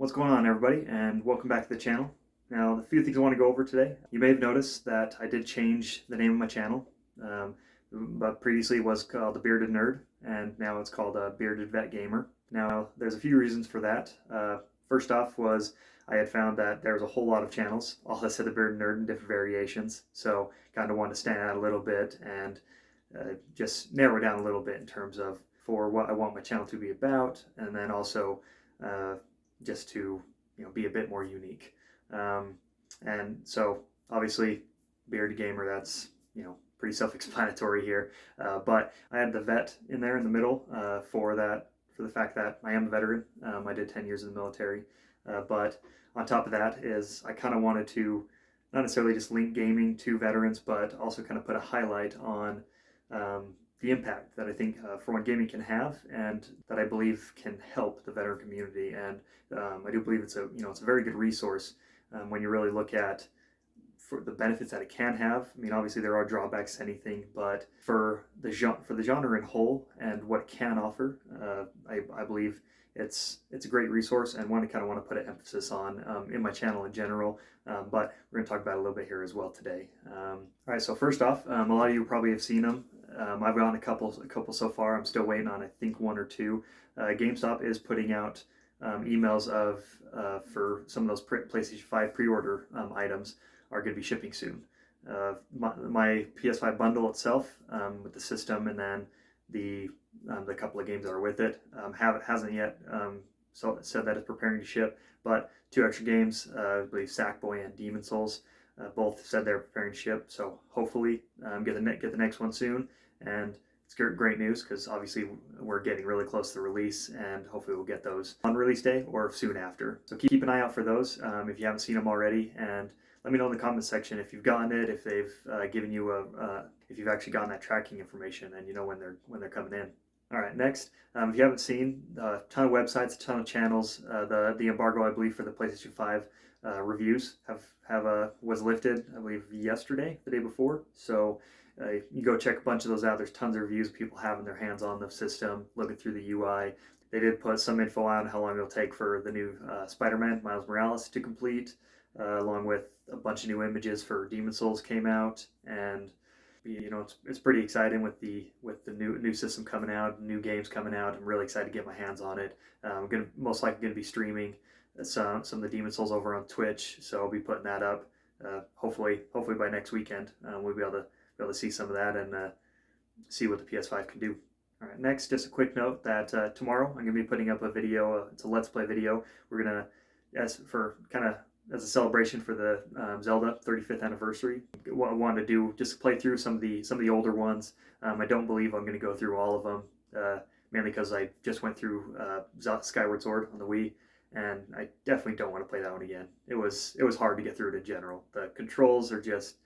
What's going on, everybody, and welcome back to the channel. Now, a few things I want to go over today. You may have noticed that I did change the name of my channel, but previously it was called The Bearded Nerd, and now it's called Bearded Vet Gamer. Now, there's a few reasons for that. First off was I had found that there was a whole lot of channels, all that said The Bearded Nerd in different variations, so kind of wanted to stand out a little bit and just narrow it down a little bit in terms of for what I want my channel to be about, and then also just to be a bit more unique. And so obviously bearded gamer, that's pretty self-explanatory here. But I had the vet in there in the middle for the fact that I am a veteran. I did 10 years in the military. But on top of that is I kind of wanted to not necessarily just link gaming to veterans, but also kind of put a highlight on the impact that I think for one gaming can have, and that I believe can help the veteran community. And I do believe it's a very good resource when you really look at for the benefits that it can have. I mean, obviously there are drawbacks to anything, but for the genre in whole and what it can offer, I believe it's a great resource, and one I kind of want to put an emphasis on in my channel in general. But we're going to talk about it a little bit here as well today. All right, so first off, a lot of you probably have seen them. I've gotten a couple so far. I'm still waiting on, I think, one or two. Gamestop is putting out emails of for some of those PlayStation 5 pre-order items are going to be shipping soon. My PS5 bundle itself with the system and then the couple of games that are with it hasn't yet said that it's preparing to ship, but two extra games, I believe Sackboy and Demon Souls, both said they're preparing to ship. So hopefully get the next one soon, and it's great news because obviously we're getting really close to the release, and hopefully we'll get those on release day or soon after. So keep an eye out for those if you haven't seen them already, and let me know in the comment section if you've gotten it, if they've given you if you've actually gotten that tracking information and you know when they're coming in. All right, next, if you haven't seen, a ton of websites, a ton of channels. The embargo, I believe, for the PlayStation 5 reviews was lifted, I believe, yesterday, the day before. So you go check a bunch of those out. There's tons of reviews of people having their hands on the system, looking through the UI. They did put some info on how long it'll take for the new Spider-Man, Miles Morales, to complete, along with a bunch of new images for Demon Souls came out, and it's pretty exciting with the new system coming out, new games coming out. I'm really excited to get my hands on it. I'm most likely gonna be streaming some of the Demon Souls over on Twitch, so I'll be putting that up. Hopefully by next weekend, we'll be able to see some of that and see what the PS5 can do. All right, next, just a quick note that tomorrow I'm gonna be putting up a video. It's a Let's Play video. We're gonna, as a celebration for the Zelda 35th anniversary, what I wanted to do just play through some of the older ones. I don't believe I'm going to go through all of them, mainly because I just went through Skyward Sword on the Wii, and I definitely don't want to play that one again. It was hard to get through it in general. The controls are just,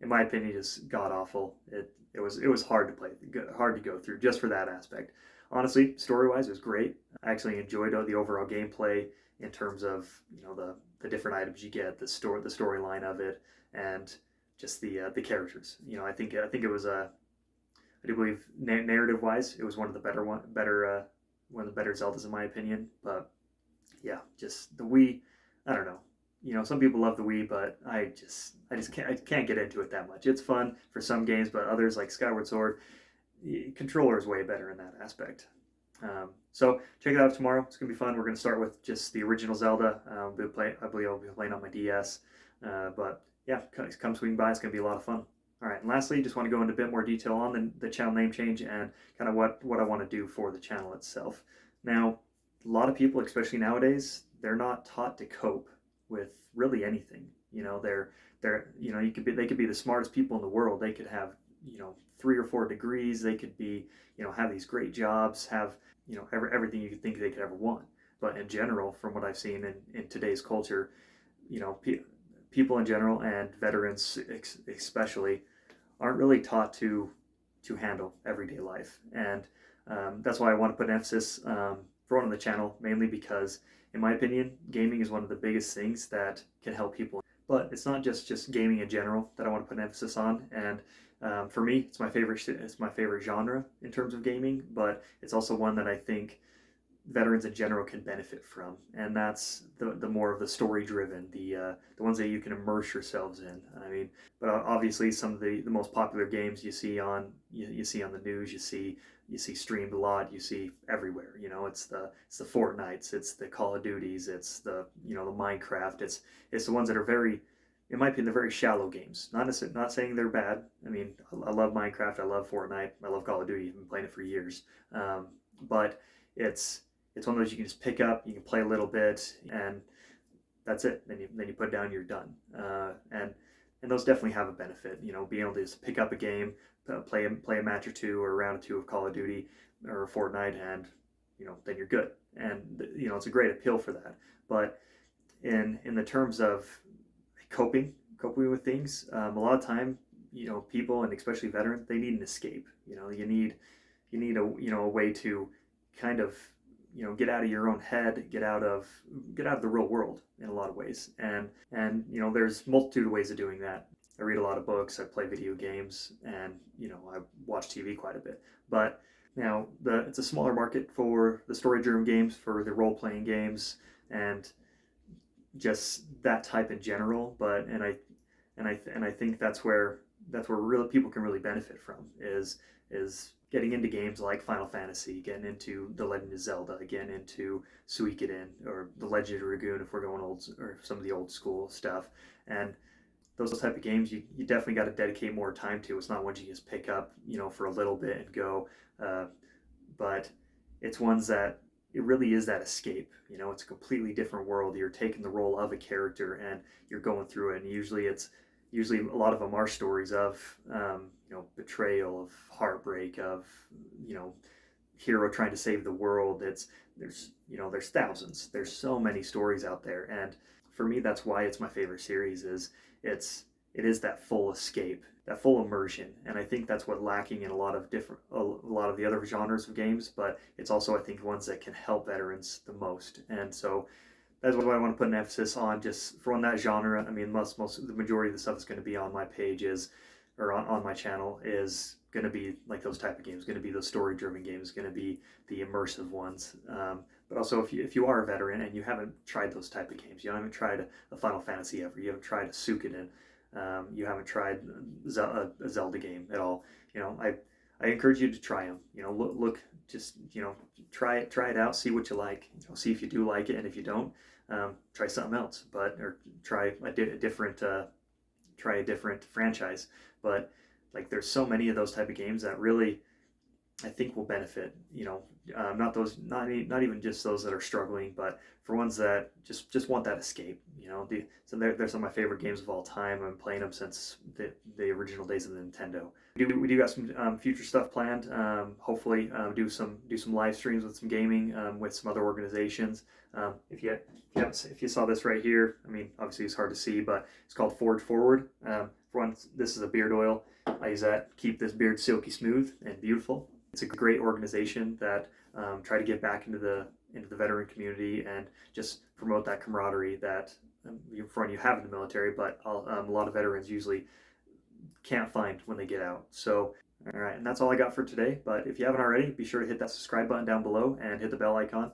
in my opinion, just god awful. It was hard to play, hard to go through just for that aspect. Honestly, story-wise, it was great. I actually enjoyed the overall gameplay in terms of the different items you get, the storyline of it, and just the characters. I think it was I do believe narrative wise it was one of the better Zeldas in my opinion. But yeah, just the Wii, I don't know. Some people love the Wii, but I can't get into it that much. It's fun for some games, but others like Skyward Sword, controller is way better in that aspect. So check it out tomorrow. It's gonna be fun. We're gonna start with just the original Zelda. I believe I'll be playing on my DS. But yeah, come swing by. It's gonna be a lot of fun. All right, and lastly, just want to go into a bit more detail on the channel name change and kind of what I want to do for the channel itself. Now, a lot of people, especially nowadays, they're not taught to cope with really anything. They could be the smartest people in the world. They could have 3 or 4 degrees. They could be have these great jobs, have everything you could think they could ever want. But in general, from what I've seen in today's culture, people in general and veterans especially aren't really taught to handle everyday life. And that's why I want to put an emphasis for one on the channel, mainly because, in my opinion, gaming is one of the biggest things that can help people. But it's not just gaming in general that I want to put an emphasis on. And for me, it's my favorite genre in terms of gaming, but it's also one that I think veterans in general can benefit from, and that's the more of the story driven, the ones that you can immerse yourselves in. I mean, but obviously some of the most popular games you see on you see on the news, you see streamed a lot, you see everywhere. You know, it's the Fortnites, it's the Call of Duties, it's the the Minecraft. It's the ones that are very, in my opinion, they're very shallow games. Not saying they're bad. I mean, I love Minecraft, I love Fortnite, I love Call of Duty. I've been playing it for years, but it's one of those you can just pick up, you can play a little bit, and that's it. Then you put it down, you're done. And those definitely have a benefit. You know, being able to just pick up a game, play a match or two or a round or two of Call of Duty or Fortnite, and then you're good. And it's a great appeal for that. But in the terms of coping with things, a lot of time, people, and especially veterans, they need an escape. You need a way to kind of get out of your own head, get out of the real world in a lot of ways. And there's multitude of ways of doing that. I read a lot of books, I play video games, and I watch TV quite a bit. But now it's a smaller market for the story-driven games, for the role-playing games, and just that type in general. But I think that's where really people can really benefit from is getting into games like Final Fantasy, getting into The Legend of Zelda, getting into Suikoden or The Legend of Dragoon if we're going old, or some of the old school stuff. And those type of games you definitely got to dedicate more time to. It's not ones you just pick up for a little bit and go, but it's ones that it really is that escape. It's a completely different world. You're taking the role of a character and you're going through it. And usually a lot of them are stories of betrayal, of heartbreak, of hero trying to save the world. There's thousands. There's so many stories out there, and for me, that's why it's my favorite series. It is that full escape, that full immersion, and I think that's what lacking in a lot of the other genres of games. But it's also, I think, ones that can help veterans the most, and so that's what I want to put an emphasis on. Just for that genre, I mean, the majority of the stuff that's going to be on my pages or on my channel is going to be like those type of games, going to be those story-driven games, going to be the immersive ones. But also, if you are a veteran and you haven't tried those type of games, you haven't tried a Final Fantasy ever, you haven't tried a Suikoden, you haven't tried a Zelda game at all, I encourage you to try them. Look, just try it out, see what you like. See if you do like it, and if you don't, try something else. Or try a different franchise. But like, there's so many of those type of games that really, I think, will benefit. Not even just those that are struggling, but for ones that just want that escape. So they're some of my favorite games of all time. I've been playing them since the original days of the Nintendo. We do got some future stuff planned. Hopefully, do some live streams with some gaming with some other organizations. If you saw this right here, I mean, obviously it's hard to see, but it's called Forge Forward. For one, this is a beard oil. I use that to keep this beard silky smooth and beautiful. It's a great organization that try to get back into the veteran community and just promote that camaraderie that you have in the military, but a lot of veterans usually can't find when they get out. So, all right, and that's all I got for today. But if you haven't already, be sure to hit that subscribe button down below and hit the bell icon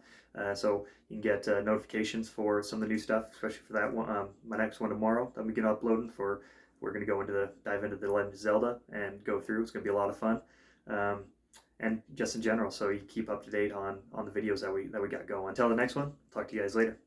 so you can get notifications for some of the new stuff, especially for that one, my next one tomorrow that we get uploading for. We're going to dive into the Legend of Zelda and go through. It's going to be a lot of fun. And just in general, so you keep up to date on the videos that we got going. Until the next one, talk to you guys later.